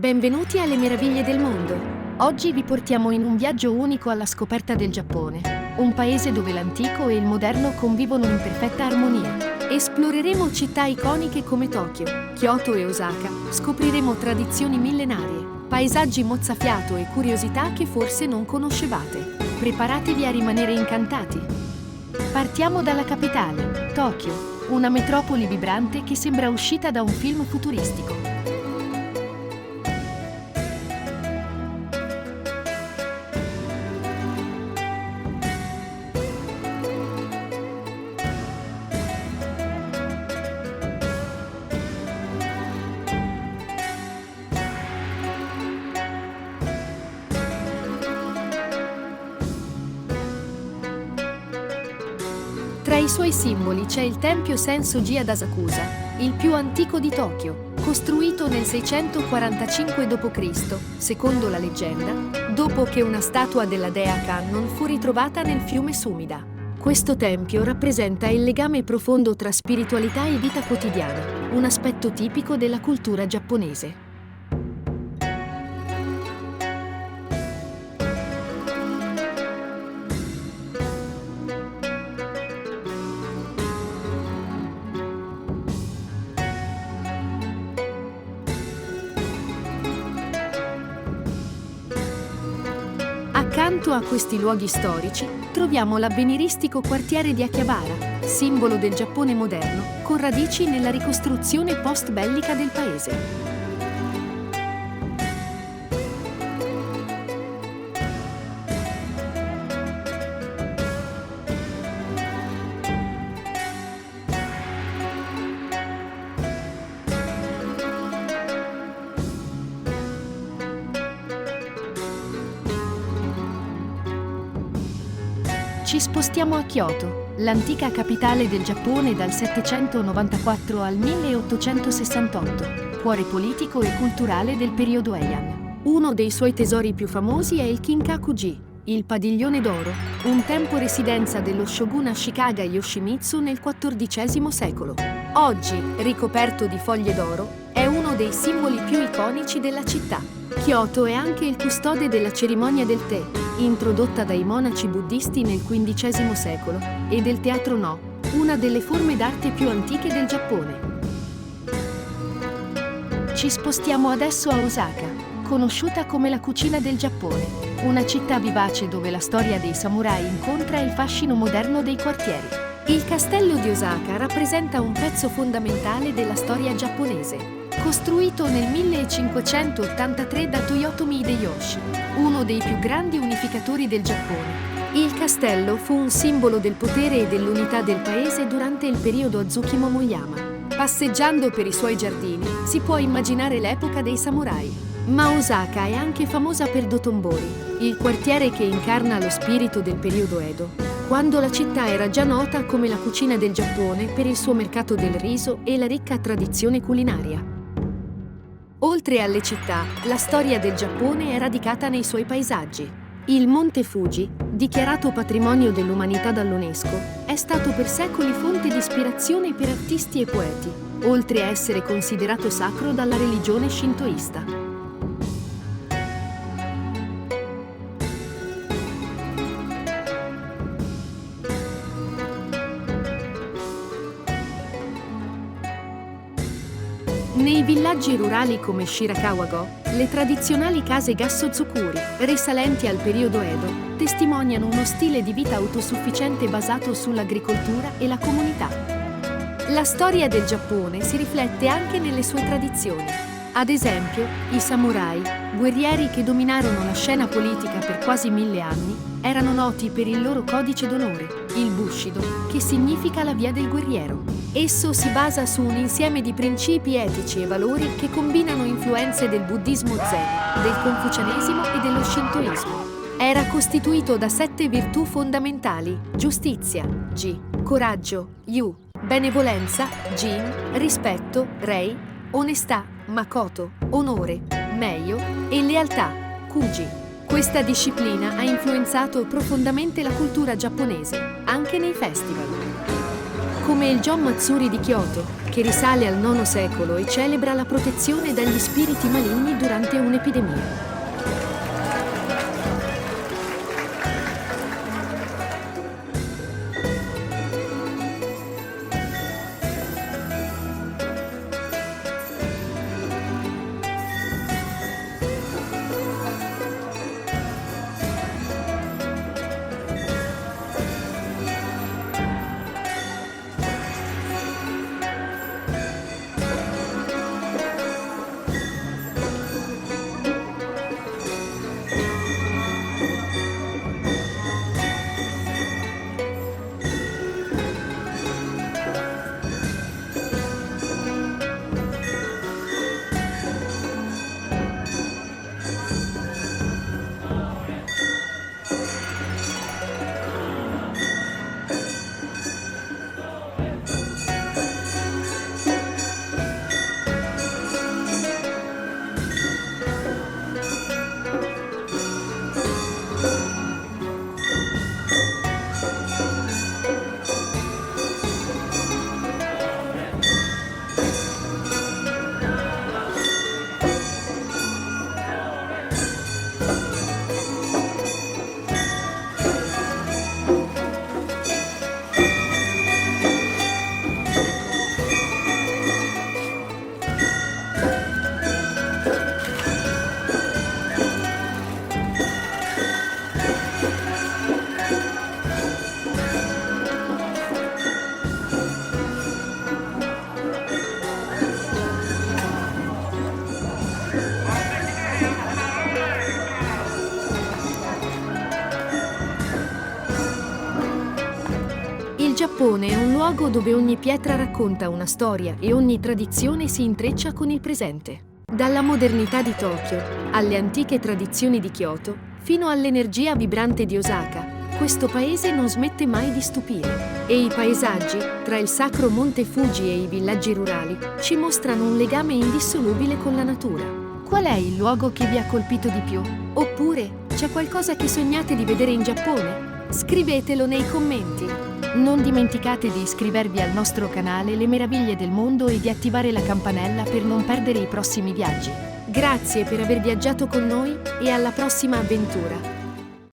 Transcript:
Benvenuti alle meraviglie del mondo. Oggi vi portiamo in un viaggio unico alla scoperta del Giappone, un paese dove l'antico e il moderno convivono in perfetta armonia. Esploreremo città iconiche come Tokyo, Kyoto e Osaka, scopriremo tradizioni millenarie, paesaggi mozzafiato e curiosità che forse non conoscevate. Preparatevi a rimanere incantati. Partiamo dalla capitale, Tokyo, una metropoli vibrante che sembra uscita da un film futuristico. Tra i suoi simboli c'è il tempio Sensoji ad Asakusa, il più antico di Tokyo, costruito nel 645 d.C., secondo la leggenda, dopo che una statua della dea Kannon fu ritrovata nel fiume Sumida. Questo tempio rappresenta il legame profondo tra spiritualità e vita quotidiana, un aspetto tipico della cultura giapponese. Accanto a questi luoghi storici troviamo l'avveniristico quartiere di Akihabara, simbolo del Giappone moderno, con radici nella ricostruzione post-bellica del paese. Ci spostiamo a Kyoto, l'antica capitale del Giappone dal 794 al 1868, cuore politico e culturale del periodo Heian. Uno dei suoi tesori più famosi è il Kinkaku-ji, il padiglione d'oro, un tempo residenza dello shogun Ashikaga Yoshimitsu nel XIV secolo. Oggi, ricoperto di foglie d'oro, è uno dei simboli più iconici della città. Kyoto è anche il custode della cerimonia del tè, introdotta dai monaci buddisti nel XV secolo, e del teatro No, una delle forme d'arte più antiche del Giappone. Ci spostiamo adesso a Osaka, conosciuta come la cucina del Giappone, una città vivace dove la storia dei samurai incontra il fascino moderno dei quartieri. Il castello di Osaka rappresenta un pezzo fondamentale della storia giapponese. Costruito nel 1583 da Toyotomi Hideyoshi, uno dei più grandi unificatori del Giappone. Il castello fu un simbolo del potere e dell'unità del paese durante il periodo Azuchi Momoyama. Passeggiando per i suoi giardini si può immaginare l'epoca dei samurai. Ma Osaka è anche famosa per Dotonbori, il quartiere che incarna lo spirito del periodo Edo, quando la città era già nota come la cucina del Giappone per il suo mercato del riso e la ricca tradizione culinaria. Oltre alle città, la storia del Giappone è radicata nei suoi paesaggi. Il Monte Fuji, dichiarato patrimonio dell'umanità dall'UNESCO, è stato per secoli fonte di ispirazione per artisti e poeti, oltre a essere considerato sacro dalla religione shintoista. Nei villaggi rurali come Shirakawa-go, le tradizionali case Gassozukuri, risalenti al periodo Edo, testimoniano uno stile di vita autosufficiente basato sull'agricoltura e la comunità. La storia del Giappone si riflette anche nelle sue tradizioni. Ad esempio, i samurai, guerrieri che dominarono la scena politica per quasi 1000 anni, erano noti per il loro codice d'onore, il Bushido, che significa la via del guerriero. Esso si basa su un insieme di principi etici e valori che combinano influenze del buddismo zen, del confucianesimo e dello shintoismo. Era costituito da 7 virtù fondamentali: giustizia, Ji, coraggio, Yu, benevolenza, Jin, rispetto, Rei, onestà, Makoto, onore, Meio, e lealtà, Kuji. Questa disciplina ha influenzato profondamente la cultura giapponese, anche nei festival. Come il Gion Matsuri di Kyoto, che risale al IX secolo e celebra la protezione dagli spiriti maligni durante un'epidemia. Il Giappone è un luogo dove ogni pietra racconta una storia e ogni tradizione si intreccia con il presente. Dalla modernità di Tokyo, alle antiche tradizioni di Kyoto, fino all'energia vibrante di Osaka, questo paese non smette mai di stupire. E i paesaggi, tra il sacro Monte Fuji e i villaggi rurali, ci mostrano un legame indissolubile con la natura. Qual è il luogo che vi ha colpito di più? Oppure c'è qualcosa che sognate di vedere in Giappone? Scrivetelo nei commenti! Non dimenticate di iscrivervi al nostro canale Le Meraviglie del Mondo e di attivare la campanella per non perdere i prossimi viaggi. Grazie per aver viaggiato con noi e alla prossima avventura!